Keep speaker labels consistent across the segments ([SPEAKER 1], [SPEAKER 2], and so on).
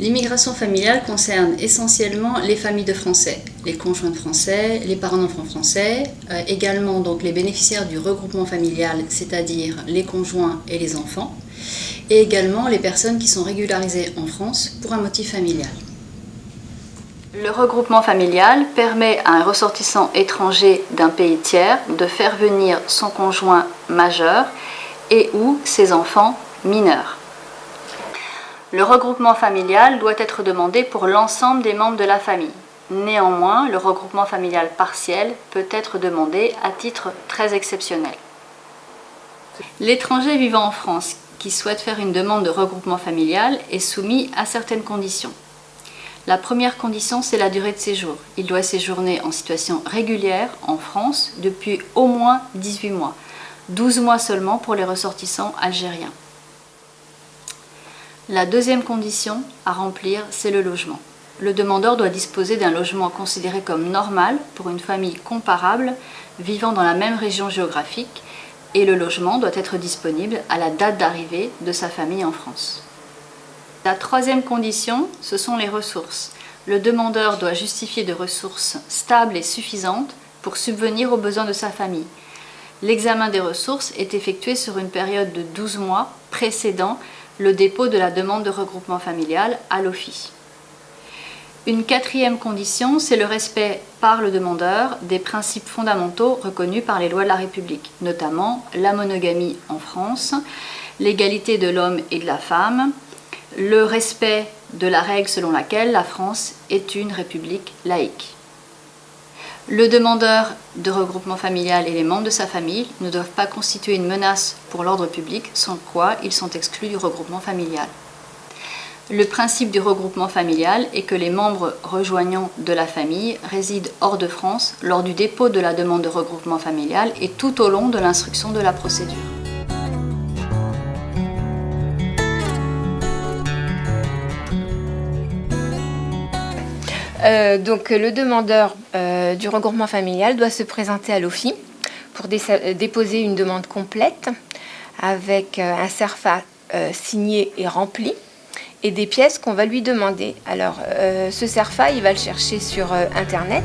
[SPEAKER 1] L'immigration familiale concerne essentiellement les familles de Français, les conjoints de Français, les parents d'enfants français, également donc les bénéficiaires du regroupement familial, c'est-à-dire les conjoints et les enfants, et également les personnes qui sont régularisées en France pour un motif familial. Le regroupement familial permet à un ressortissant étranger d'un pays tiers de faire venir son conjoint majeur et ou ses enfants mineurs. Le regroupement familial doit être demandé pour l'ensemble des membres de la famille. Néanmoins, le regroupement familial partiel peut être demandé à titre très exceptionnel. L'étranger vivant en France qui souhaite faire une demande de regroupement familial est soumis à certaines conditions. La première condition, c'est la durée de séjour. Il doit séjourner en situation régulière en France depuis au moins 18 mois, 12 mois seulement pour les ressortissants algériens. La deuxième condition à remplir, c'est le logement. Le demandeur doit disposer d'un logement considéré comme normal pour une famille comparable vivant dans la même région géographique et le logement doit être disponible à la date d'arrivée de sa famille en France. La troisième condition, ce sont les ressources. Le demandeur doit justifier de ressources stables et suffisantes pour subvenir aux besoins de sa famille. L'examen des ressources est effectué sur une période de 12 mois précédant le dépôt de la demande de regroupement familial à l'OFII. Une quatrième condition, c'est le respect par le demandeur des principes fondamentaux reconnus par les lois de la République, notamment la monogamie en France, l'égalité de l'homme et de la femme, le respect de la règle selon laquelle la France est une république laïque. Le demandeur de regroupement familial et les membres de sa famille ne doivent pas constituer une menace pour l'ordre public, sans quoi ils sont exclus du regroupement familial. Le principe du regroupement familial est que les membres rejoignants de la famille résident hors de France lors du dépôt de la demande de regroupement familial et tout au long de l'instruction de la procédure.
[SPEAKER 2] Donc le demandeur du regroupement familial doit se présenter à l'OFII pour déposer une demande complète avec un CERFA signé et rempli et des pièces qu'on va lui demander. Alors ce CERFA, il va le chercher sur Internet.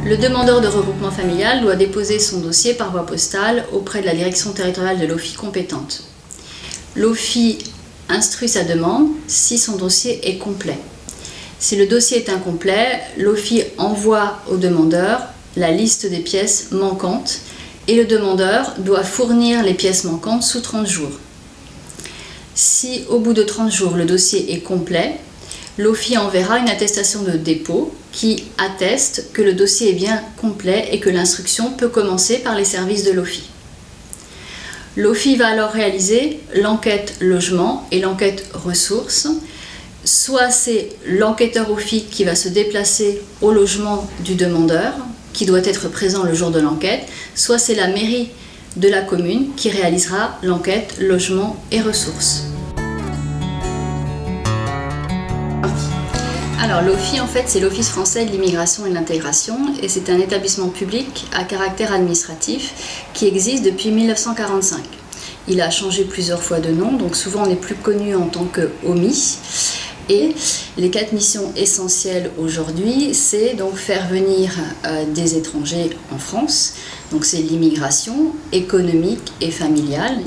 [SPEAKER 1] Le demandeur de regroupement familial doit déposer son dossier par voie postale auprès de la direction territoriale de l'OFII compétente. L'OFII instruit sa demande si son dossier est complet. Si le dossier est incomplet, l'OFII envoie au demandeur la liste des pièces manquantes et le demandeur doit fournir les pièces manquantes sous 30 jours. Si au bout de 30 jours le dossier est complet, l'OFII enverra une attestation de dépôt qui atteste que le dossier est bien complet et que l'instruction peut commencer par les services de l'OFII. L'OFII va alors réaliser l'enquête logement et l'enquête ressources. Soit c'est l'enquêteur OFII qui va se déplacer au logement du demandeur, qui doit être présent le jour de l'enquête, soit c'est la mairie de la commune qui réalisera l'enquête logement et ressources. Alors l'OFII, en fait, c'est l'Office français de l'immigration et de l'intégration et c'est un établissement public à caractère administratif qui existe depuis 1945. Il a changé plusieurs fois de nom, donc souvent on est plus connu en tant que OMI. Et les 4 missions essentielles aujourd'hui, c'est donc faire venir des étrangers en France. Donc c'est l'immigration économique et familiale.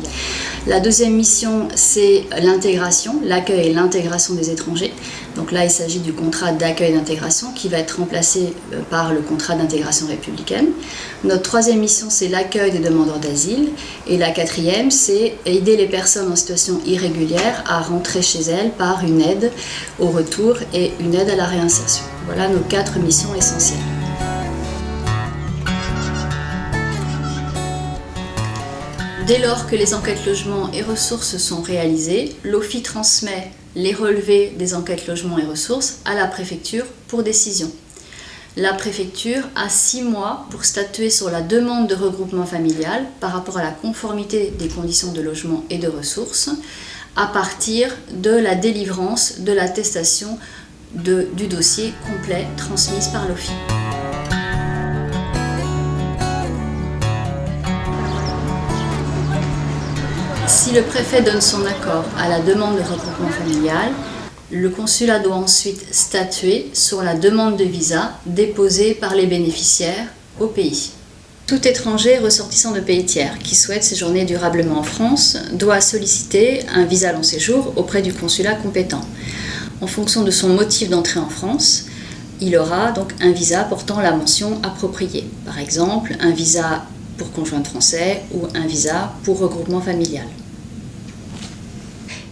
[SPEAKER 1] La deuxième mission, c'est l'intégration, l'accueil et l'intégration des étrangers. Donc là, il s'agit du contrat d'accueil et d'intégration qui va être remplacé par le contrat d'intégration républicaine. Notre troisième mission, c'est l'accueil des demandeurs d'asile. Et la quatrième, c'est aider les personnes en situation irrégulière à rentrer chez elles par une aide au retour et une aide à la réinsertion. Voilà nos 4 missions essentielles. Dès lors que les enquêtes logement et ressources sont réalisées, l'OFII transmet les relevés des enquêtes logement et ressources à la préfecture pour décision. La préfecture a 6 mois pour statuer sur la demande de regroupement familial par rapport à la conformité des conditions de logement et de ressources à partir de la délivrance de l'attestation du dossier complet transmise par l'OFII. Si le préfet donne son accord à la demande de regroupement familial, le consulat doit ensuite statuer sur la demande de visa déposée par les bénéficiaires au pays. Tout étranger ressortissant de pays tiers qui souhaite séjourner durablement en France doit solliciter un visa long séjour auprès du consulat compétent. En fonction de son motif d'entrée en France, il aura donc un visa portant la mention appropriée. Par exemple, un visa pour conjoint français ou un visa pour regroupement familial.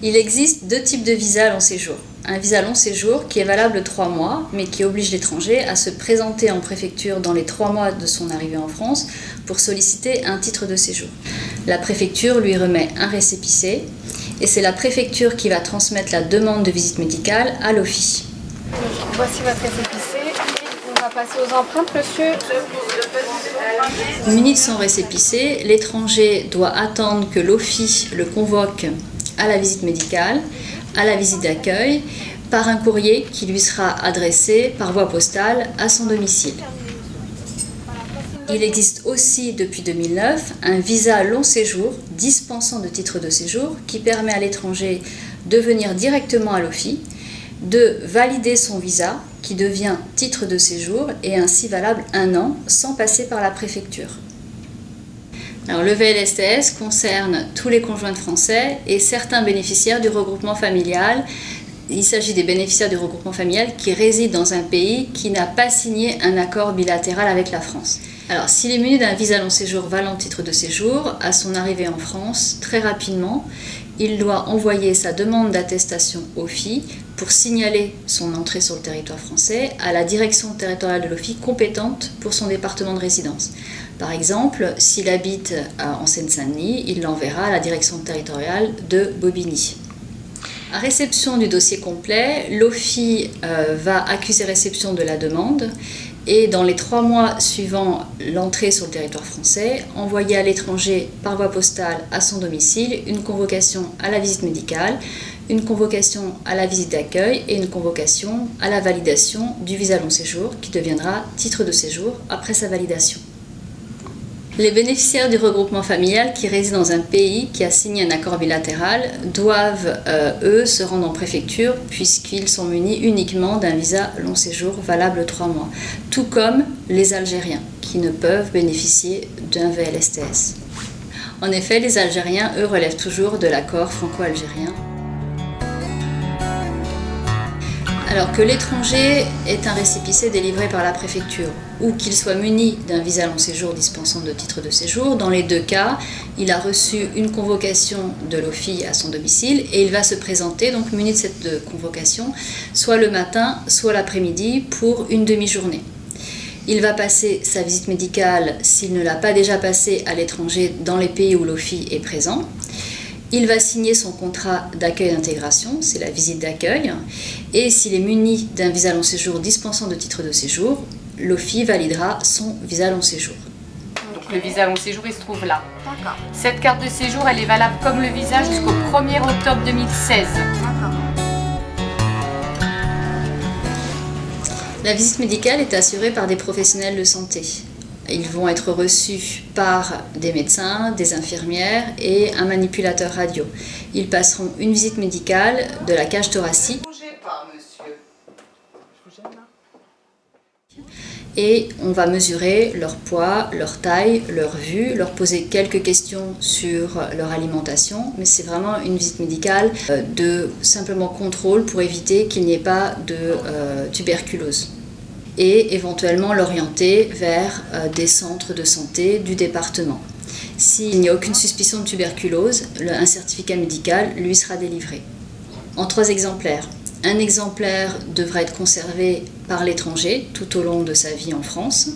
[SPEAKER 1] Il existe deux types de visas long séjour. Un visa long séjour qui est valable 3 mois, mais qui oblige l'étranger à se présenter en préfecture dans les 3 mois de son arrivée en France pour solliciter un titre de séjour. La préfecture lui remet un récépissé et c'est la préfecture qui va transmettre la demande de visite médicale à l'OFII.
[SPEAKER 2] Voici votre récépissé et on va passer aux empreintes, monsieur.
[SPEAKER 1] Muni de son récépissé, l'étranger doit attendre que l'OFII le convoque à la visite médicale, à la visite d'accueil, par un courrier qui lui sera adressé par voie postale à son domicile. Il existe aussi depuis 2009 un visa long séjour dispensant de titre de séjour qui permet à l'étranger de venir directement à l'OFII, de valider son visa qui devient titre de séjour et ainsi valable 1 an sans passer par la préfecture. Alors, le VLSTS concerne tous les conjoints de français et certains bénéficiaires du regroupement familial. Il s'agit des bénéficiaires du regroupement familial qui résident dans un pays qui n'a pas signé un accord bilatéral avec la France. Alors, s'il est muni d'un visa long séjour valant titre de séjour, à son arrivée en France, très rapidement, il doit envoyer sa demande d'attestation OFII pour signaler son entrée sur le territoire français à la direction territoriale de l'OFII compétente pour son département de résidence. Par exemple, s'il habite en Seine-Saint-Denis, il l'enverra à la direction territoriale de Bobigny. À réception du dossier complet, l'OFII va accuser réception de la demande et dans les 3 mois suivant l'entrée sur le territoire français, envoyer à l'étranger par voie postale à son domicile une convocation à la visite médicale, une convocation à la visite d'accueil et une convocation à la validation du visa long séjour qui deviendra titre de séjour après sa validation. Les bénéficiaires du regroupement familial qui résident dans un pays qui a signé un accord bilatéral doivent, eux, se rendre en préfecture puisqu'ils sont munis uniquement d'un visa long séjour valable 3 mois, tout comme les Algériens qui ne peuvent bénéficier d'un VLSTS. En effet, les Algériens, eux, relèvent toujours de l'accord franco-algérien. Alors que l'étranger ait un récépissé délivré par la préfecture ou qu'il soit muni d'un visa long séjour dispensant de titre de séjour, dans les 2 cas, il a reçu une convocation de l'OFII à son domicile et il va se présenter, donc muni de cette convocation, soit le matin, soit l'après-midi pour une demi-journée. Il va passer sa visite médicale, s'il ne l'a pas déjà passée, à l'étranger dans les pays où l'OFII est présent. Il va signer son contrat d'accueil d'intégration, c'est la visite d'accueil, et s'il est muni d'un visa long séjour dispensant de titre de séjour, l'OFII validera son visa long séjour.
[SPEAKER 3] Donc le visa long séjour, il se trouve là. D'accord. Cette carte de séjour, elle est valable comme le visa jusqu'au 1er octobre 2016. D'accord.
[SPEAKER 1] La visite médicale est assurée par des professionnels de santé. Ils vont être reçus par des médecins, des infirmières et un manipulateur radio. Ils passeront une visite médicale de la cage thoracique.
[SPEAKER 3] Ne bougez pas, monsieur. Je vous gêne là.
[SPEAKER 1] Et on va mesurer leur poids, leur taille, leur vue, leur poser quelques questions sur leur alimentation. Mais c'est vraiment une visite médicale de simplement contrôle pour éviter qu'il n'y ait pas de tuberculose. Et éventuellement l'orienter vers des centres de santé du département. S'il n'y a aucune suspicion de tuberculose, un certificat médical lui sera délivré. En 3 exemplaires. Un exemplaire devra être conservé par l'étranger tout au long de sa vie en France.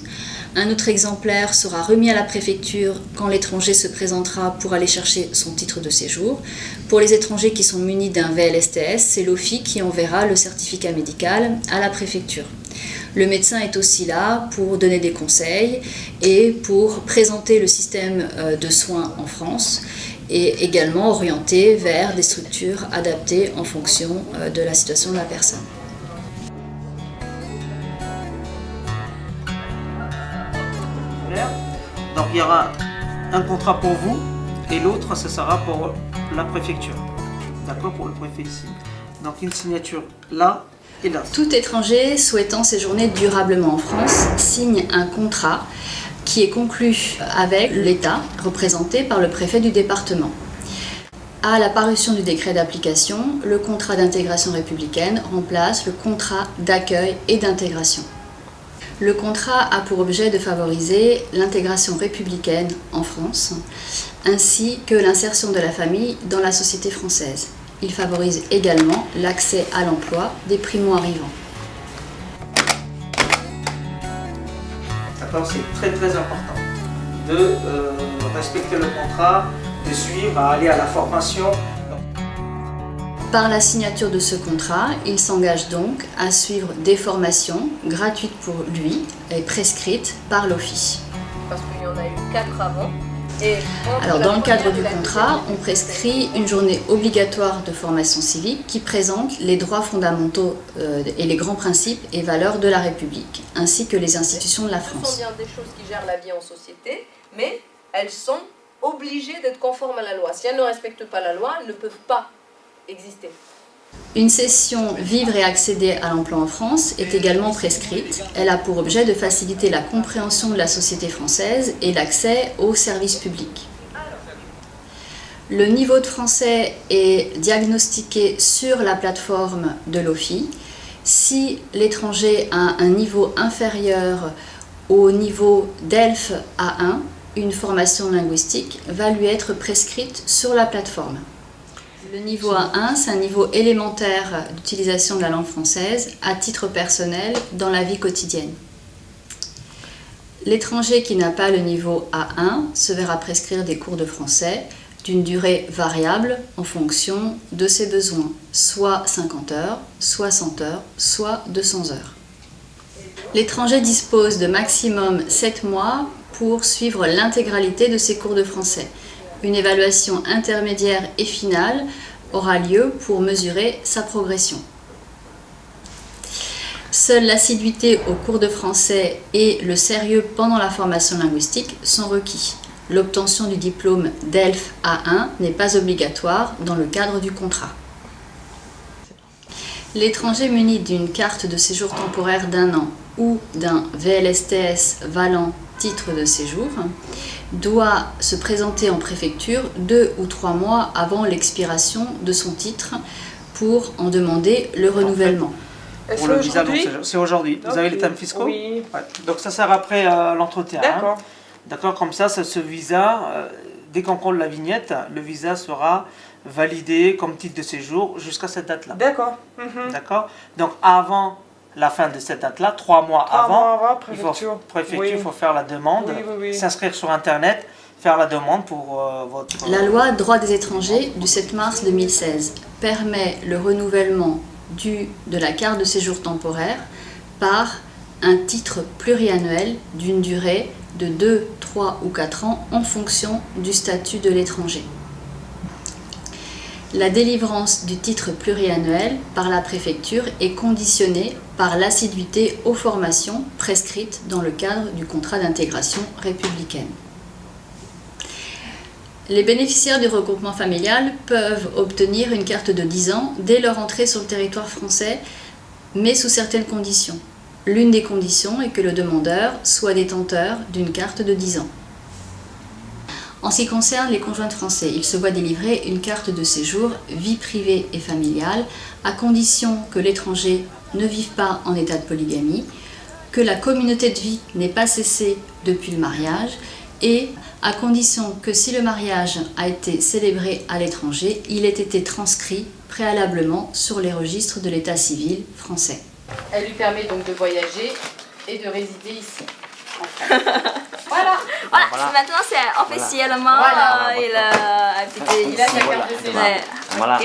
[SPEAKER 1] Un autre exemplaire sera remis à la préfecture quand l'étranger se présentera pour aller chercher son titre de séjour. Pour les étrangers qui sont munis d'un VLSTS, c'est l'OFII qui enverra le certificat médical à la préfecture. Le médecin est aussi là pour donner des conseils et pour présenter le système de soins en France et également orienter vers des structures adaptées en fonction de la situation de la personne.
[SPEAKER 4] Donc il y aura un contrat pour vous et l'autre ce sera pour la préfecture. D'accord, pour le préfet ici. Donc une signature là et là.
[SPEAKER 1] Tout étranger souhaitant séjourner durablement en France signe un contrat qui est conclu avec l'État, représenté par le préfet du département. À la parution du décret d'application, le contrat d'intégration républicaine remplace le contrat d'accueil et d'intégration. Le contrat a pour objet de favoriser l'intégration républicaine en France, ainsi que l'insertion de la famille dans la société française. Il favorise également l'accès à l'emploi des primo-arrivants.
[SPEAKER 4] D'accord, c'est très très important de respecter le contrat, de suivre, à aller à la formation.
[SPEAKER 1] Par la signature de ce contrat, il s'engage donc à suivre des formations gratuites pour lui et prescrites par l'OFII.
[SPEAKER 5] Parce qu'il y en a eu 4 avant.
[SPEAKER 1] Alors dans le cadre du contrat, on prescrit une journée obligatoire de formation civique qui présente les droits fondamentaux et les grands principes et valeurs de la République, ainsi que les institutions de la France.
[SPEAKER 5] Ce sont bien des choses qui gèrent la vie en société, mais elles sont obligées d'être conformes à la loi. Si elles ne respectent pas la loi, elles ne peuvent pas exister.
[SPEAKER 1] Une session Vivre et accéder à l'emploi en France est également prescrite. Elle a pour objet de faciliter la compréhension de la société française et l'accès aux services publics. Le niveau de français est diagnostiqué sur la plateforme de l'OFII. Si l'étranger a un niveau inférieur au niveau DELF A1, une formation linguistique va lui être prescrite sur la plateforme. Le niveau A1, c'est un niveau élémentaire d'utilisation de la langue française à titre personnel dans la vie quotidienne. L'étranger qui n'a pas le niveau A1 se verra prescrire des cours de français d'une durée variable en fonction de ses besoins, soit 50 heures, soit 100 heures, soit 200 heures. L'étranger dispose de maximum 7 mois pour suivre l'intégralité de ses cours de français. Une évaluation intermédiaire et finale aura lieu pour mesurer sa progression. Seule l'assiduité aux cours de français et le sérieux pendant la formation linguistique sont requis. L'obtention du diplôme DELF A1 n'est pas obligatoire dans le cadre du contrat. L'étranger muni d'une carte de séjour temporaire d'1 an ou d'un VLSTS valant titre de séjour doit se présenter en préfecture 2 ou 3 mois avant l'expiration de son titre pour en demander le renouvellement.
[SPEAKER 4] Pour le visa, c'est aujourd'hui. Vous avez les thèmes fiscaux?
[SPEAKER 5] Oui.
[SPEAKER 4] Ouais. Donc ça sert après l'entretien.
[SPEAKER 5] D'accord.
[SPEAKER 4] Hein. D'accord, comme ça, ce visa, dès qu'on colle la vignette, le visa sera validé comme titre de séjour jusqu'à cette date-là.
[SPEAKER 5] D'accord.
[SPEAKER 4] D'accord. Donc avant la fin de cette date-là, 3 mois avant, préfecture. Il faut faire la demande, s'inscrire sur Internet, faire la demande pour votre...
[SPEAKER 1] La loi Droit des étrangers du 7 mars 2016 permet le renouvellement de la carte de séjour temporaire par un titre pluriannuel d'une durée de 2, 3 ou 4 ans en fonction du statut de l'étranger. La délivrance du titre pluriannuel par la préfecture est conditionnée par l'assiduité aux formations prescrites dans le cadre du contrat d'intégration républicaine. Les bénéficiaires du regroupement familial peuvent obtenir une carte de 10 ans dès leur entrée sur le territoire français, mais sous certaines conditions. L'une des conditions est que le demandeur soit détenteur d'une carte de 10 ans. En ce qui concerne les conjoints de français, ils se voient délivrer une carte de séjour vie privée et familiale à condition que l'étranger ne vive pas en état de polygamie, que la communauté de vie n'ait pas cessé depuis le mariage et à condition que si le mariage a été célébré à l'étranger, il ait été transcrit préalablement sur les registres de l'état civil français.
[SPEAKER 3] Elle lui permet donc de voyager et de résider ici. Voilà.
[SPEAKER 6] Maintenant c'est officiellement il a habité
[SPEAKER 3] Il a sa carte de séjour.
[SPEAKER 6] OK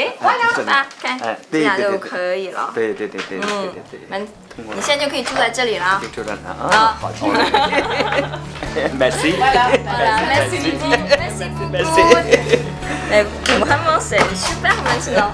[SPEAKER 6] 这样就可以了
[SPEAKER 7] 对
[SPEAKER 6] 你现在就可以住在这里了
[SPEAKER 7] 就这样啊好merci
[SPEAKER 6] merci beaucoup vraiment c'est super maintenant